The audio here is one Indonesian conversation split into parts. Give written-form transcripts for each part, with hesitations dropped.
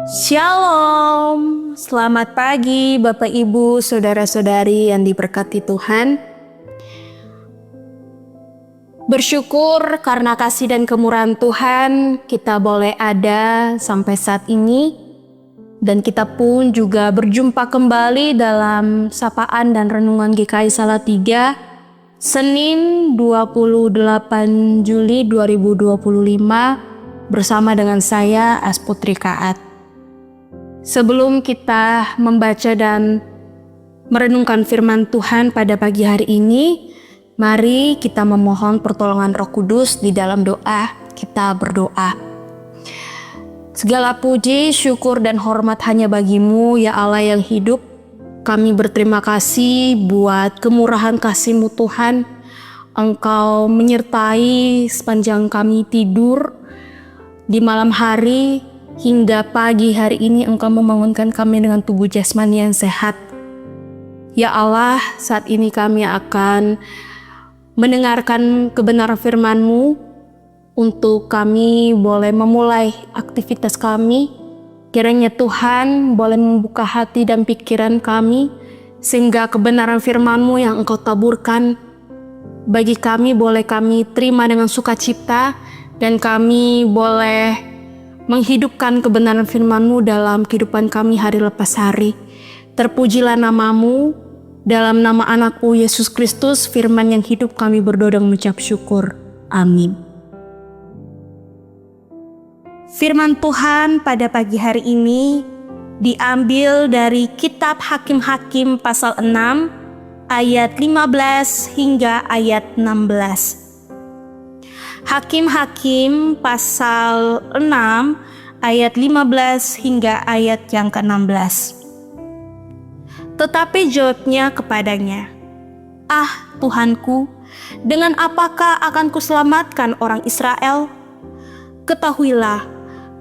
Shalom, selamat pagi Bapak Ibu, Saudara-saudari yang diberkati Tuhan. Bersyukur karena kasih dan kemurahan Tuhan kita boleh ada sampai saat ini. Dan kita pun juga berjumpa kembali dalam sapaan dan renungan GKI Salatiga Senin 28 Juli 2025 bersama dengan saya As Putri Kaat. Sebelum kita membaca dan merenungkan firman Tuhan pada pagi hari ini, mari kita memohon pertolongan Roh Kudus di dalam doa. Kita berdoa. Segala puji, syukur, dan hormat hanya bagi-Mu, ya Allah yang hidup. Kami berterima kasih buat kemurahan kasih-Mu Tuhan. Engkau menyertai sepanjang kami tidur di malam hari. Hingga pagi hari ini Engkau membangunkan kami dengan tubuh jasmani yang sehat. Ya Allah, saat ini kami akan mendengarkan kebenaran firman-Mu untuk kami boleh memulai aktivitas kami. Kiranya Tuhan boleh membuka hati dan pikiran kami, sehingga kebenaran firman-Mu yang Engkau taburkan bagi kami boleh kami terima dengan sukacita, dan kami boleh menghidupkan kebenaran firman-Mu dalam kehidupan kami hari lepas hari. Terpujilah nama-Mu, dalam nama anak-Mu Yesus Kristus, firman yang hidup kami berdoa dan mengucap syukur. Amin. Firman Tuhan pada pagi hari ini diambil dari kitab Hakim-Hakim pasal 6 ayat 15 hingga ayat 16. Hakim-Hakim pasal 6 ayat 15 hingga ayat yang ke-16. Tetapi jawabnya kepadanya, "Ah Tuhanku, dengan apakah akan kuselamatkan orang Israel? Ketahuilah,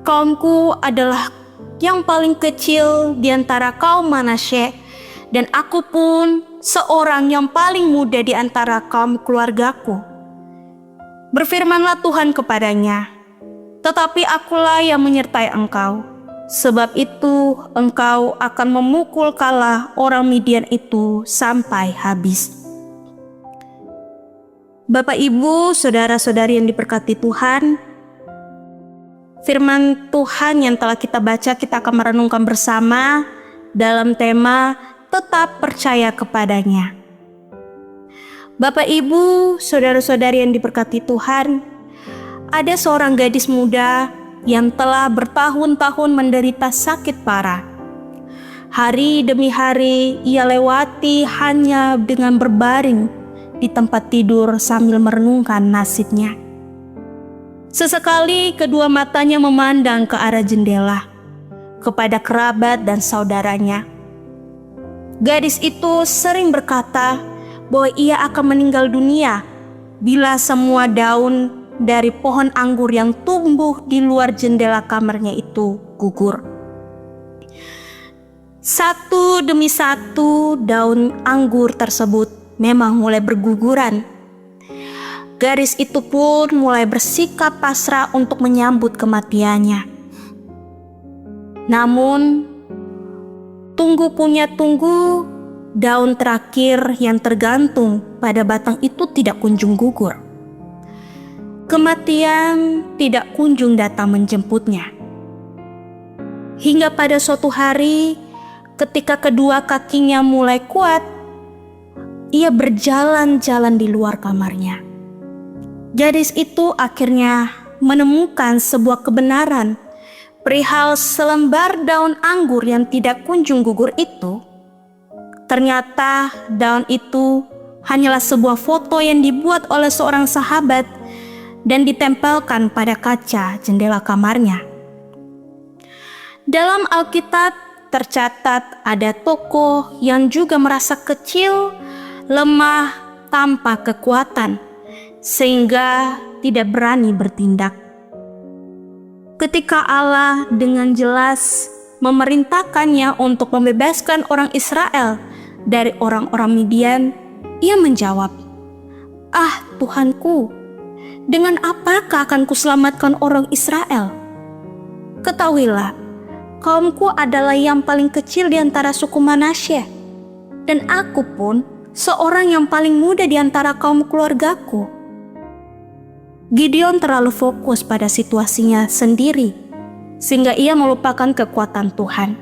kaumku adalah yang paling kecil di antara kaum Manasye, dan aku pun seorang yang paling muda di antara kaum keluargaku." Berfirmanlah Tuhan kepadanya, "Tetapi akulah yang menyertai engkau, sebab itu engkau akan memukul kalah orang Midian itu sampai habis." Bapak Ibu, Saudara-saudari yang diberkati Tuhan, firman Tuhan yang telah kita baca kita akan merenungkan bersama dalam tema tetap percaya kepadanya. Bapak Ibu, Saudara-saudari yang diberkati Tuhan, ada seorang gadis muda yang telah bertahun-tahun menderita sakit parah. Hari demi hari ia lewati hanya dengan berbaring di tempat tidur sambil merenungkan nasibnya. Sesekali kedua matanya memandang ke arah jendela, kepada kerabat dan saudaranya. Gadis itu sering berkata bahwa ia akan meninggal dunia bila semua daun dari pohon anggur yang tumbuh di luar jendela kamarnya itu gugur. Satu demi satu daun anggur tersebut memang mulai berguguran. Gadis itu pun mulai bersikap pasrah untuk menyambut kematiannya. Namun, tunggu punya tunggu, daun terakhir yang tergantung pada batang itu tidak kunjung gugur. Kematian tidak kunjung datang menjemputnya. Hingga pada suatu hari, ketika kedua kakinya mulai kuat, ia berjalan-jalan di luar kamarnya. Gadis itu akhirnya menemukan sebuah kebenaran perihal selembar daun anggur yang tidak kunjung gugur itu. Ternyata daun itu hanyalah sebuah foto yang dibuat oleh seorang sahabat dan ditempelkan pada kaca jendela kamarnya. Dalam Alkitab tercatat ada tokoh yang juga merasa kecil, lemah, tanpa kekuatan, sehingga tidak berani bertindak. Ketika Allah dengan jelas memerintahkannya untuk membebaskan orang Israel dari orang-orang Midian, ia menjawab, "Ah Tuhanku, dengan apakah akan kuselamatkan orang Israel? Ketahuilah, kaumku adalah yang paling kecil di antara suku Manasye, dan aku pun seorang yang paling muda di antara kaum keluargaku. Gideon terlalu fokus pada situasinya sendiri, sehingga ia melupakan kekuatan Tuhan.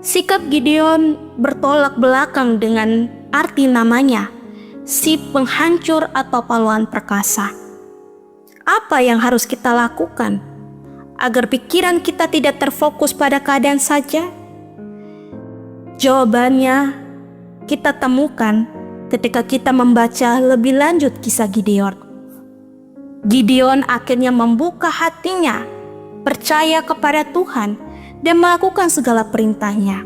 Sikap Gideon bertolak belakang dengan arti namanya, si penghancur atau pahlawan perkasa. Apa yang harus kita lakukan agar pikiran kita tidak terfokus pada keadaan saja? Jawabannya kita temukan ketika kita membaca lebih lanjut kisah Gideon. Gideon akhirnya membuka hatinya, percaya kepada Tuhan, dan melakukan segala perintahnya.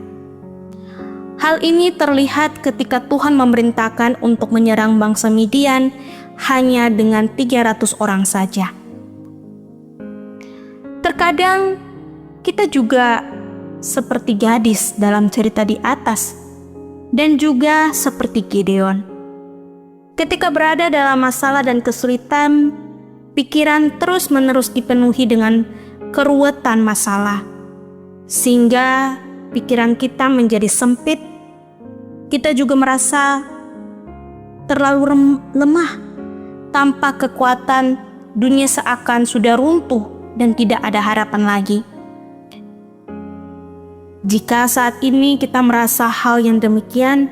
Hal ini terlihat ketika Tuhan memerintahkan untuk menyerang bangsa Midian hanya dengan 300 orang saja. Terkadang kita juga seperti gadis dalam cerita di atas, dan juga seperti Gideon. Ketika berada dalam masalah dan kesulitan, pikiran terus-menerus dipenuhi dengan keruwetan masalah, sehingga pikiran kita menjadi sempit. Kita juga merasa terlalu lemah. Tanpa kekuatan, dunia seakan sudah runtuh dan tidak ada harapan lagi. Jika saat ini kita merasa hal yang demikian,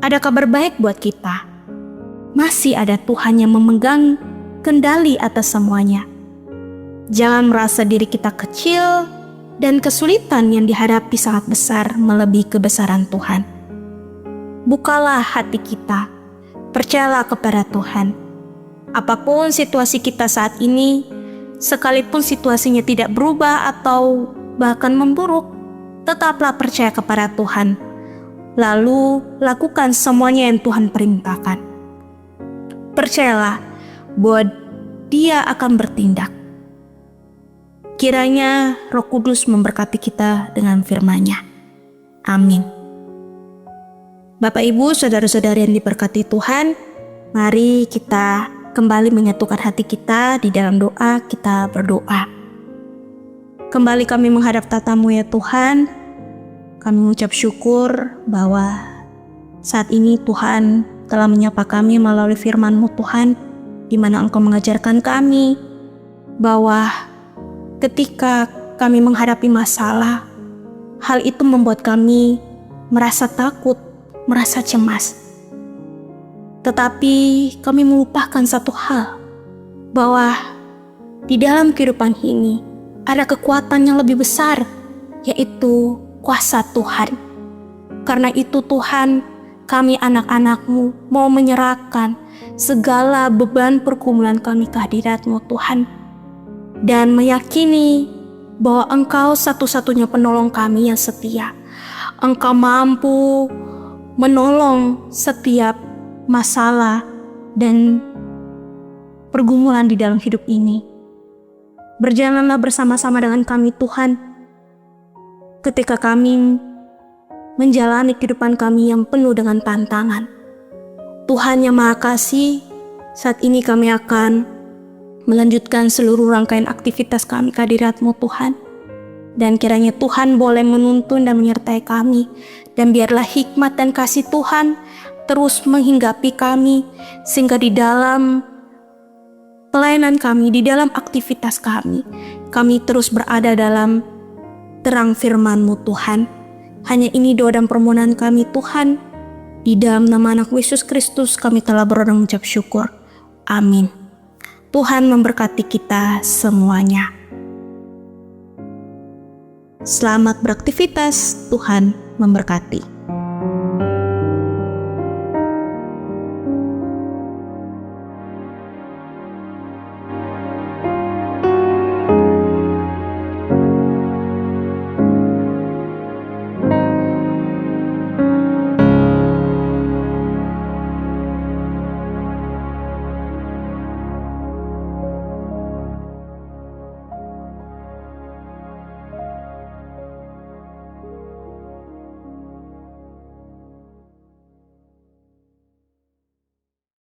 ada kabar baik buat kita. Masih ada Tuhan yang memegang kendali atas semuanya. Jangan merasa diri kita kecil dan kesulitan yang dihadapi sangat besar melebihi kebesaran Tuhan. Bukalah hati kita, percayalah kepada Tuhan. Apapun situasi kita saat ini, sekalipun situasinya tidak berubah atau bahkan memburuk, tetaplah percaya kepada Tuhan. Lalu lakukan semuanya yang Tuhan perintahkan. Percayalah bahwa Dia akan bertindak. Kiranya Roh Kudus memberkati kita dengan firman-Nya. Amin. Bapak, Ibu, saudara-saudari yang diberkati Tuhan, mari kita kembali menyatukan hati kita di dalam doa. Kita berdoa. Kembali kami menghadap tatamu ya Tuhan. Kami mengucap syukur bahwa saat ini Tuhan telah menyapa kami melalui firman-Mu Tuhan, di mana Engkau mengajarkan kami bahwa ketika kami menghadapi masalah, hal itu membuat kami merasa takut, merasa cemas. Tetapi kami melupakan satu hal, bahwa di dalam kehidupan ini ada kekuatan yang lebih besar, yaitu kuasa Tuhan. Karena itu Tuhan, kami anak-anak-Mu mau menyerahkan segala beban pergumulan kami ke hadirat-Mu Tuhan, dan meyakini bahwa Engkau satu-satunya penolong kami yang setia. Engkau mampu menolong setiap masalah dan pergumulan di dalam hidup ini. Berjalanlah bersama-sama dengan kami Tuhan, ketika kami menjalani kehidupan kami yang penuh dengan tantangan. Tuhan yang Maha Kasih, saat ini kami akan melanjutkan seluruh rangkaian aktivitas kami ke hadirat-Mu Tuhan. Dan kiranya Tuhan boleh menuntun dan menyertai kami. Dan biarlah hikmat dan kasih Tuhan terus menghinggapi kami, sehingga di dalam pelayanan kami, di dalam aktivitas kami terus berada dalam terang firman-Mu Tuhan. Hanya ini doa dan permohonan kami Tuhan. Di dalam nama Anak Yesus Kristus kami telah berdoa dan mengucap syukur. Amin. Tuhan memberkati kita semuanya. Selamat beraktivitas, Tuhan memberkati.